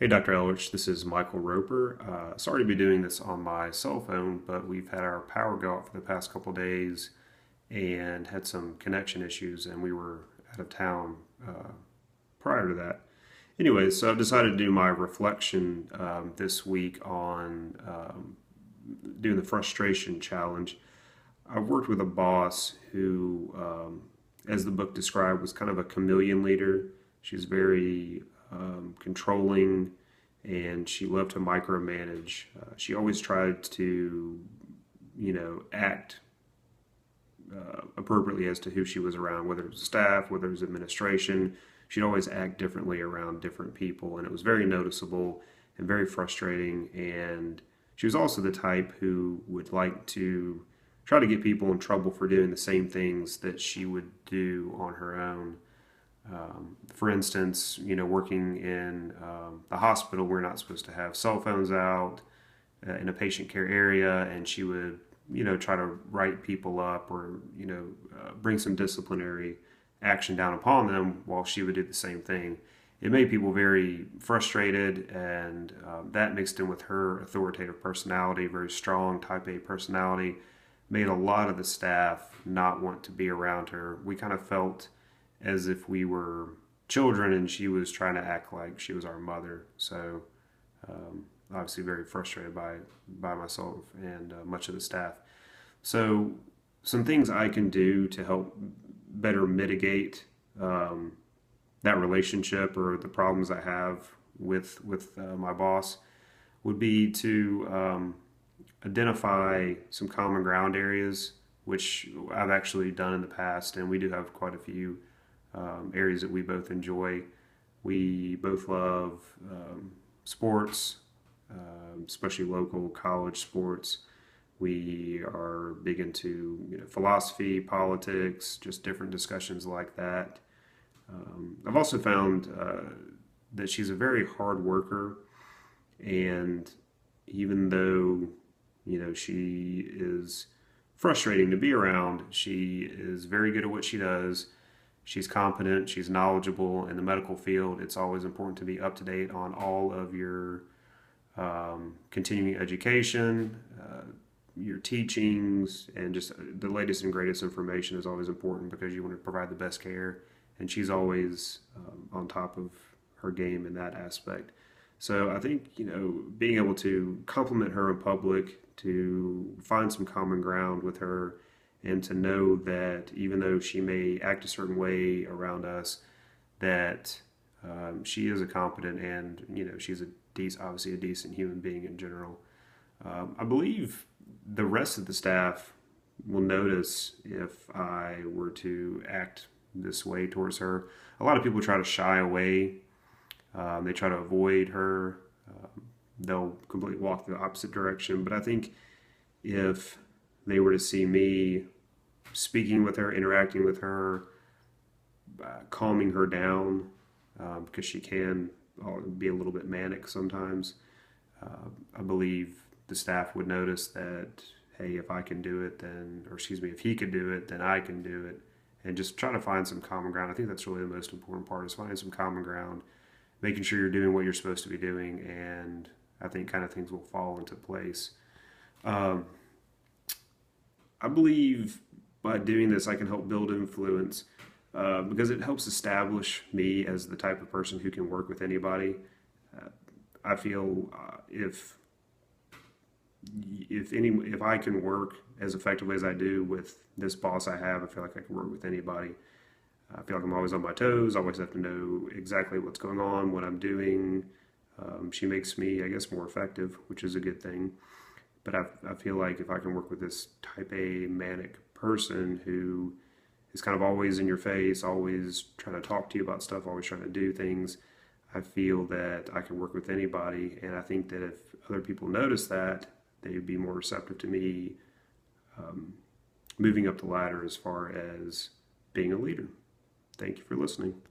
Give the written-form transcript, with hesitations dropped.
Hey, Dr. Elrich, this is Michael Roper. Sorry to be doing this on my cell phone, but we've had our power go out for the past couple days and had some connection issues, and we were out of town prior to that. Anyways, so I've decided to do my reflection this week on doing the frustration challenge. I've worked with a boss who, as the book described, was kind of a chameleon leader. She's very controlling, and she loved to micromanage. She always tried to, act appropriately as to who she was around, whether it was staff, whether it was administration. She'd always act differently around different people, and it was very noticeable and very frustrating. And she was also the type who would like to try to get people in trouble for doing the same things that she would do on her own. For instance, working in the hospital, we're not supposed to have cell phones out in a patient care area, and she would, try to write people up or, bring some disciplinary action down upon them while she would do the same thing. It made people very frustrated, and that mixed in with her authoritative personality, very strong type A personality, made a lot of the staff not want to be around her. We kind of felt as if we were children and she was trying to act like she was our mother. So obviously very frustrated by myself and much of the staff. So some things I can do to help better mitigate that relationship or the problems I have with my boss would be to identify some common ground areas, which I've actually done in the past, and we do have quite a few areas that we both enjoy. We both love sports, especially local college sports. We are big into philosophy, politics, just different discussions like that. I've also found that she's a very hard worker, and even though she is frustrating to be around, she is very good at what she does. She's competent, she's knowledgeable in the medical field. It's always important to be up to date on all of your continuing education, your teachings, and just the latest and greatest information is always important because you want to provide the best care. And she's always on top of her game in that aspect. So I think, being able to compliment her in public, to find some common ground with her, and to know that even though she may act a certain way around us, that she is a competent and she's obviously a decent human being in general. I believe the rest of the staff will notice if I were to act this way towards her. A lot of people try to shy away. They try to avoid her. They'll completely walk the opposite direction. But I think if they were to see me speaking with her, interacting with her, calming her down, because she can be a little bit manic sometimes. I believe the staff would notice that, hey, if I can do it, then, or excuse me, if he could do it, then I can do it. And just try to find some common ground. I think that's really the most important part, is finding some common ground, making sure you're doing what you're supposed to be doing, and I think kind of things will fall into place. Um, I believe by doing this, I can help build influence because it helps establish me as the type of person who can work with anybody. Uh, I feel if I can work as effectively as I do with this boss I have, I feel like I can work with anybody. I feel like I'm always on my toes. Always have to know exactly what's going on, what I'm doing. She makes me, I guess, more effective, which is a good thing. But I feel like if I can work with this type A manic person who is kind of always in your face, always trying to talk to you about stuff, always trying to do things, I feel that I can work with anybody. And I think that if other people notice that, they'd be more receptive to me moving up the ladder as far as being a leader. Thank you for listening.